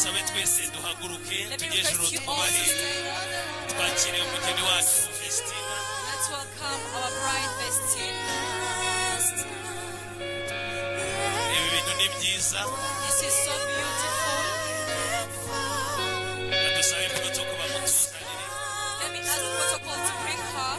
sabe twese duhaguruke tugeje urutware twakire umugeni wacu Festina. Let's welcome our bride Festina. Ibi bintu ni byiza. This is so beautiful. Adusabe protocol bamutuzanire. Let me ask protocol to bring her.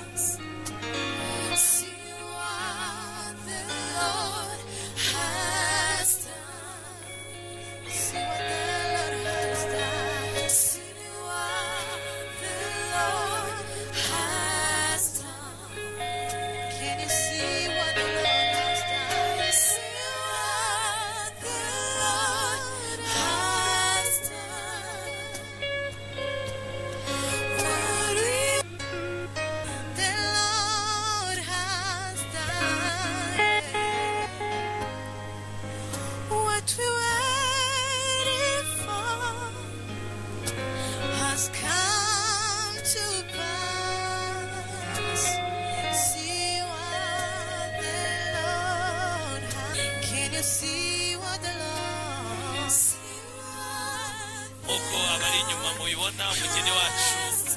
Umugeni wacu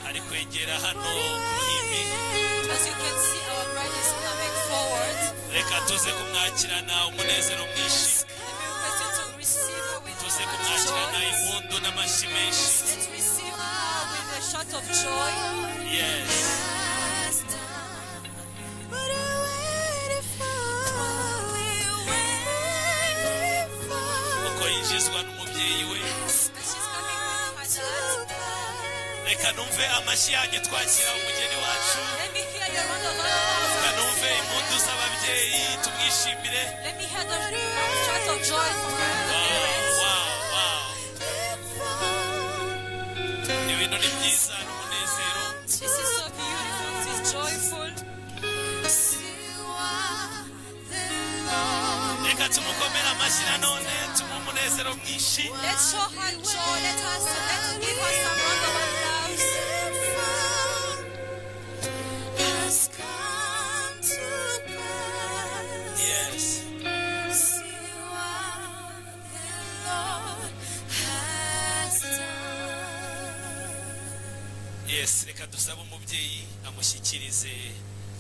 ari kwegera hano muhimbi. As you can see, our bride is coming forward. Reka tuze kumwakirana umunezero mwinshi. Tuze kumwakirana impundu n'amashyi menshi. Let's receive her with a shout of joy. Yes. Uko yinjizwa n'umubyeyi we. Reka numve amashyi yanyu twakira umugeni wacu. Reka numve impundu z'ababyeyi tumwishimire. Let me hear the shout of joy from the parents. Wow. Ibintu ni byiza n'umunezero. This is so beautiful. This is joyful. Reka tumukomere amashyi nanone tumumunezero mwinshi. Let's show her joy. Let's give her some round of applause. Yes. Yes, reka dusabe umubyeyi amushyikirize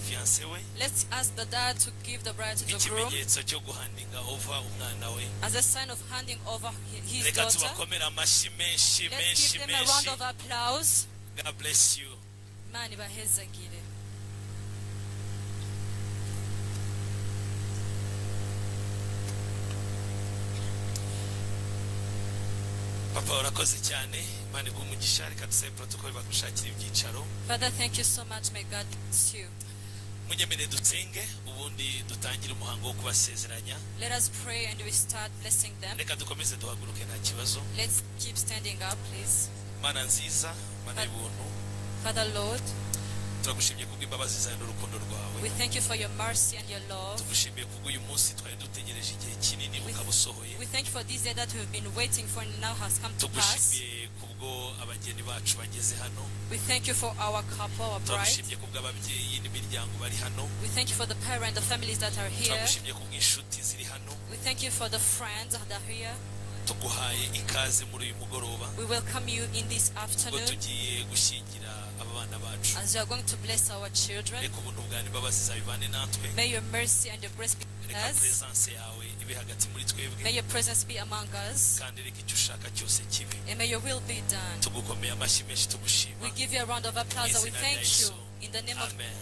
fiancé we. Let's ask the dad to give the bride to the groom ikimenyetso cyo guhandinga over umwana we. as a sign of handing over his Reka daughter. tubakomere amashyi menshi Let's menshi give them a round menshi. of applause. God bless you. Mani bahezagire. Papa urakoze cyane. Imana iguhe umugisha. Reka dusabe protocol bagushakira ibyicaro. Father, thank you so much. May God bless you. Munyemere dutsenge ubundi dutangire umuhango wo kubasezeranya. Let us pray and we start blessing them. Reka dukomeze duhaguruke nta kibazo. Let's keep standing up, please. Mana nziza, Mana y'ubuntu. Father Lord, turagushimiye kubw'imbabazi zawe n'urukundo rwawe. we thank you for your mercy and your love. Tugushimiye kubw'uyu munsi twari dutegereje igihe kinini ukabusohoye. We thank you for this day that we've been waiting for and now has come to pass. Tugushimiye kubwo abageni bacu bageze hano. We thank you for our couple, our bride. Tugushimiye kubw'ababyeyi n'imiryango bari hano. We thank you for the parents, the families that are here. Tugushimiye kubw'inshuti ziri hano. We thank you for the friends that are here. Tuguhaye ikaze muri uyu mugoroba. We welcome you in this Ubwo afternoon tugiye gushyingira abana bacu. as we are going to bless our children. Reka ubuntu bwawe n'imbabazi zawe bibane natwe. May your mercy and your grace be with Reka us. presence yawe ibe hagati muri twebwe. May your presence be among us. Kandi reka icyo ushaka cyose kibe. And may your will be done. Tugukomeye amashyi menshi tugushima. We give you a round of applause and we thank you in the name of Amen.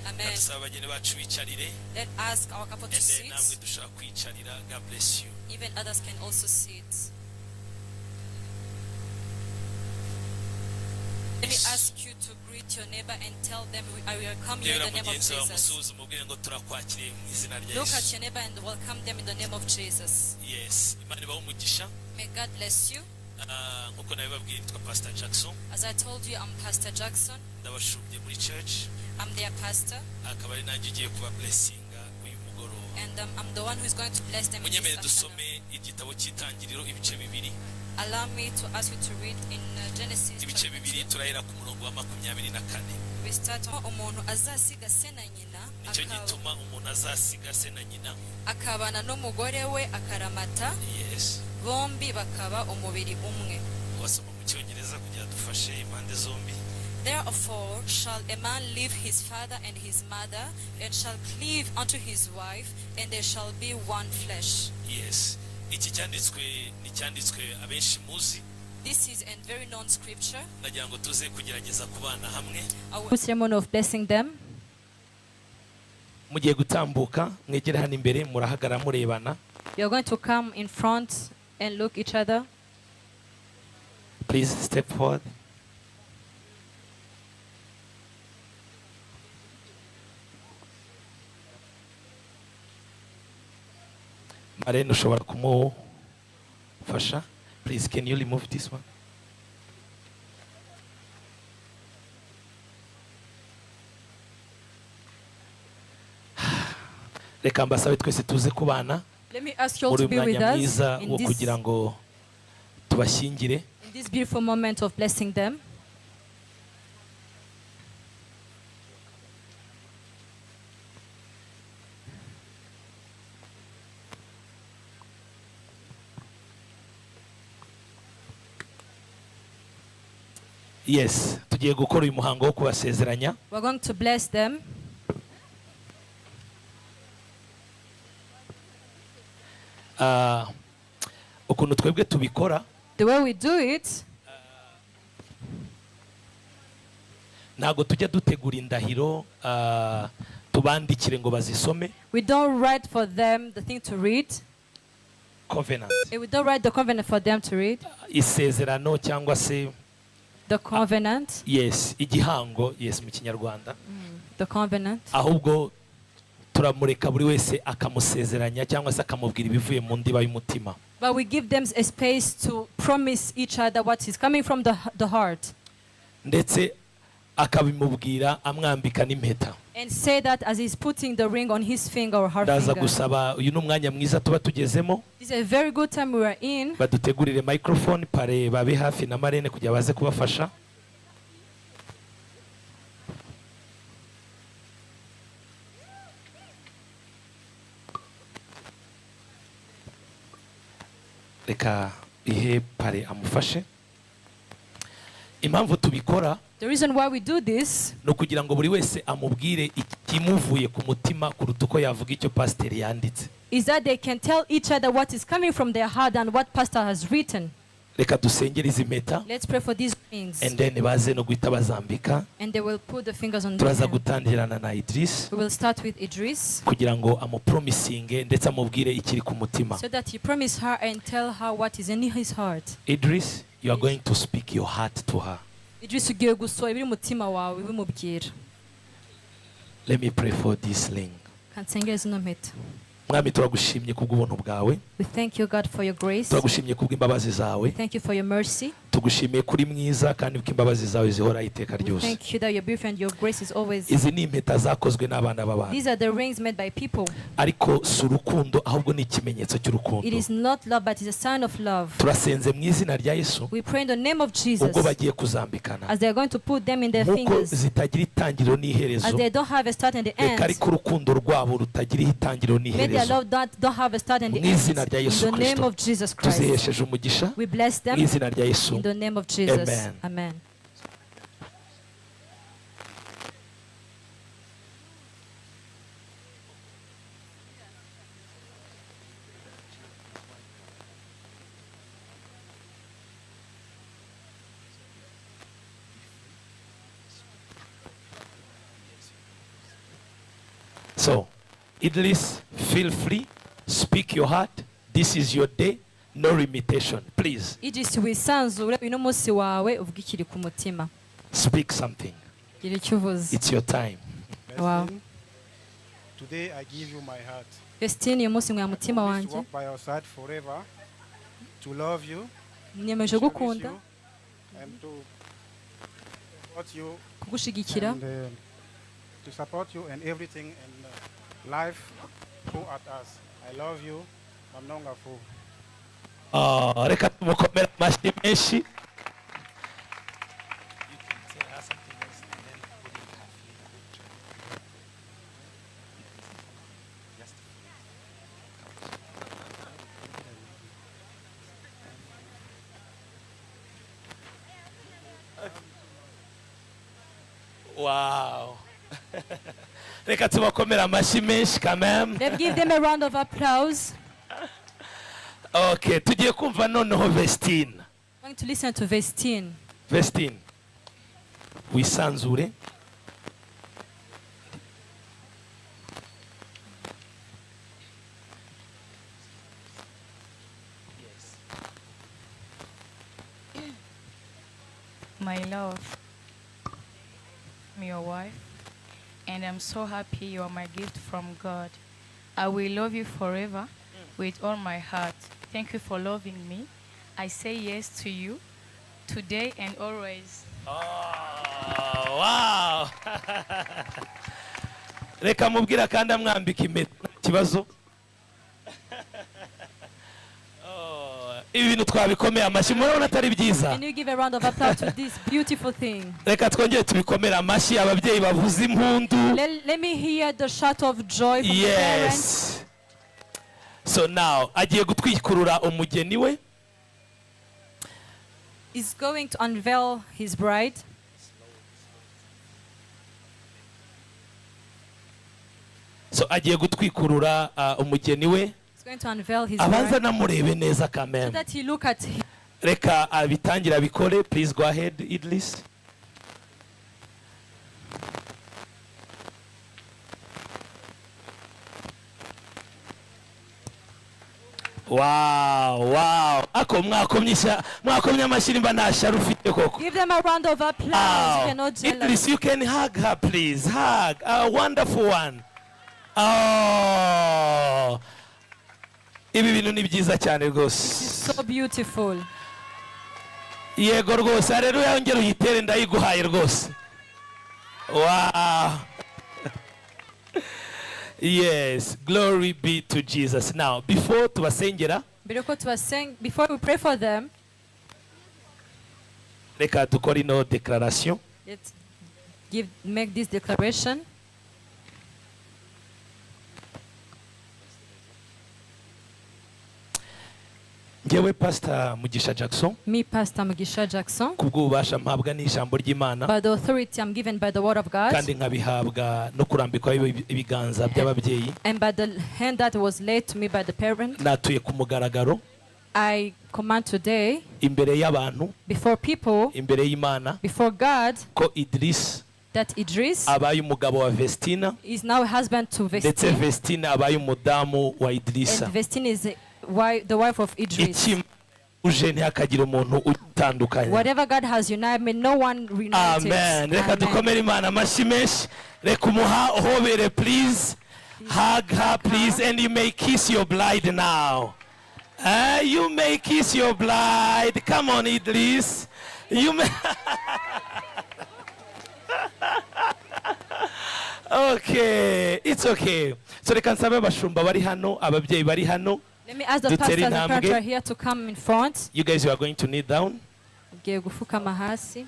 Amen. Dusaba abageni bacu bicarire. Let ask our couple to And then namwe sit. dushaka kwicarira. God bless you. Even others can also sit. Let me ask you to greet your neighbor and tell them I welcome you in Reba the name of mugenzi wawe Jesus. musuhuze umubwire ngo turakwakiriye mu izina rya Look at Yesu. your neighbor and welcome them in the name of Jesus. Yes, Imana ibahe umugisha. May God bless you. Nkuko nabibabwiye nitwa Pastor Jackson. As I told you, I'm Pastor Jackson. Ndabashubye muri church. I'm their pastor. Akaba ari nanjye ugiye kuba blessinga uyu mugoroba. And I'm the one who's going to bless them in this Munyemere afternoon. dusome igitabo cy'itangiriro ibice bibiri. Allow me to ask you to read in Genesis. Ibice bibiri turahera ku murongo wa 24. We start umuntu azasiga se na nyina Nicyo gituma umuntu azasiga se na nyina. akabana n'umugore we akaramata Yes. bombi bakaba umubiri umwe. wasoma mu cyongereza kugira dufashe impande zombi. Therefore shall a man leave his father and his mother, and shall cleave unto his wife, and they shall be one flesh. Yes, iki cyanditswe ni cyanditswe abenshi muzi. This is a very known scripture. Ndagira ngo tuze kugerageza kubana hamwe. Our ceremony of blessing them. Mugiye gutambuka mwegere hano imbere murahagara murebana. You are going to come in front and look each other. Please step forward. Marene ushobora kumufasha. Please, can you remove this one? Reka mbasabe twese tuze kubana. Let me ask you all to be with us kugira ngo tubashyingire. In this beautiful moment of blessing them. Yes, tugiye gukora uyu muhango wo kubasezeranya. We're going to bless them. Ukuntu twebwe tubikora. The way we do it. Ntago tujya dutegura indahiro tubandikire ngo bazisome. We don't write for them the thing to read. Covenant. We don't write the covenant for them to read. Isezerano cyangwa se the covenant. Yes, igihango, yes mu Kinyarwanda. The covenant. Ahubwo turamureka buri wese akamusezeranya cyangwa se akamubwira ibivuye mu ndiba y'umutima. But we give them a space to promise each other what is coming from the heart. Ndetse akabimubwira amwambika n'impeta. And say that as he's putting the ring on his finger or her Ndaza finger. gusaba uyu n'umwanya mwiza tuba tugezemo. This is a very good time we are in. Badutegurire microphone pare babe hafi na Marene kugira baze kubafasha. Reka ihe pare amufashe. Impamvu tubikora, the reason why we do this, no kugira ngo buri wese amubwire ikimuvuye ku mutima kuruta uko yavuga icyo pastor yanditse. Is that they can tell each other what is coming from their heart and what pastor has written. Reka dusengere izi mpeta. Let's pray for these rings. And then baze no guhita bazambika. And they will put the fingers on them. Turaza gutangirana na Idirisa. We will start with Idris. Kugira ngo amupromisinge ndetse amubwire ikiri ku mutima. So that he promise her and tell her what is in his heart. Idris, you are going to speak your heart to her. Idris ugiye gusohora ibiri mutima wawe bimubwira. Let me pray for this ring. Kansengere zino mpeta. Mwami turagushimye kubw'ubuntu bwawe. We thank you God for your grace. Turagushimye kubw'imbabazi zawe. Thank you for your mercy. Tugushimiye kuri mwiza kandi imbabazi zawe zihora iteka ryose. Thank you that your beauty and your grace is always. Izi ni impeta zakozwe n'abana b'abantu. These are the rings made by people. Ariko si urukundo ahubwo ni ikimenyetso cy'urukundo. It is not love but it is a sign of love. Turasenze mu izina rya Yesu. We pray in the name of Jesus. Ubwo bagiye kuzambikana. As they are going to put them in their fingers. Zitagira itangiriro n'iherezo. As they don't have a start and the end. Reka ariko urukundo rwabo rutagira itangiriro n'iherezo. May their love don't have a start and the end. In the name of Jesus Christ. Tuzihesheje umugisha. We bless them. Mu izina rya Yesu. In the name of Jesus. Amen. Amen. So, Idris, feel free, speak your heart. This is your day. No limitation, please. Idris wisanzure uno munsi wawe uvuga ikiri ku mutima. Speak something. Gira icyo uvuze. It's your time. Wow. Today I give you my heart. Destiny uyu munsi mwa mutima To wanjye. walk by your side forever, to love you, Niyemeje gukunda, and to support you, kugushigikira, and to support you and everything in life throughout us. I love you. Mamnongafu. Reka tumukomere amashyi menshi. Wow. Reka tubakomera amashyi menshi quand même. Let's give them a round of applause. Okay, tugiye kumva noneho Vestine. We're going to listen to Vestine. Vestine, wisanzure. My love, I'm your wife, and I'm so happy you are my gift from God. I will love you forever with all my heart. Thank you for loving me. I say yes to you today and always. Oh, wow. Reka mubwira kandi amwambika impeta kibazo. Ibi bintu twabikomeye amashyi murabona atari byiza. Can you give a round of applause to this beautiful thing? Reka twongere tubikomere amashyi ababyeyi bavuza impundu. Let me hear the shout of joy from the parents. Yes. So now agiye gutwikurura umugeni we. He's going to unveil his bride. So agiye gutwikurura umugeni we. He's going to unveil his Abanza bride namurebe neza so kameme. that he look at him. Reka abitangira bikore. Please go ahead, Idris. Wow, wow. Ako mwakomye amashyi nimba nta ufite koko. Give them a round of applause. You cannot jealous. Idris, you can hug her, please. Hug. A wonderful one. Oh. Ibi bintu ni byiza cyane rwose. So beautiful. Yego rwose. Haleluya, ongera uyitere ndayiguhaye rwose. Wow. Yes, glory be to Jesus. Now, before tubasengera, before we pray for them, reka dukore ino declaration. let's make this declaration. Ngewe Pastor Mugisha Jackson, Me, Pastor Mugisha Jackson, kubw'ububasha mpabwa n'ijambo ry'Imana, by the authority I'm given by the word of God, kandi nkabihabwa no kurambikwa ibiganza by'ababyeyi, and by the hand that was laid to me by the parent, natuye ku mugaragaro I command today, imbere y'abantu, before people, imbere y'Imana, before God, ko Idris that Idris abaye umugabo wa Vestina, is now a husband to ndetse Vestine, Vestina abaye umudamu wa Idirisa. and Vestine is the wife of Idris. Iki uje ntihakagira umuntu utandukanye. Whatever God has united, may no one reunite it. Amen. Reka dukomere Imana amashyi menshi. Reka umuha uhobere, please. Hug her, please, and you may kiss your bride now. You may kiss your bride. Come on, Idris. You may. Okay, it's okay. So reka nsabe abashumba bari hano, ababyeyi bari hano. Let me ask the pastors and parents are here to come in front. You guys, you are going to kneel down. Ugiye gufukama hasi.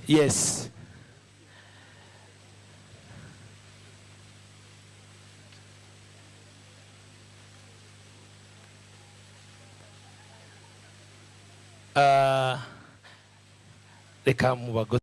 Yes. Reka mubago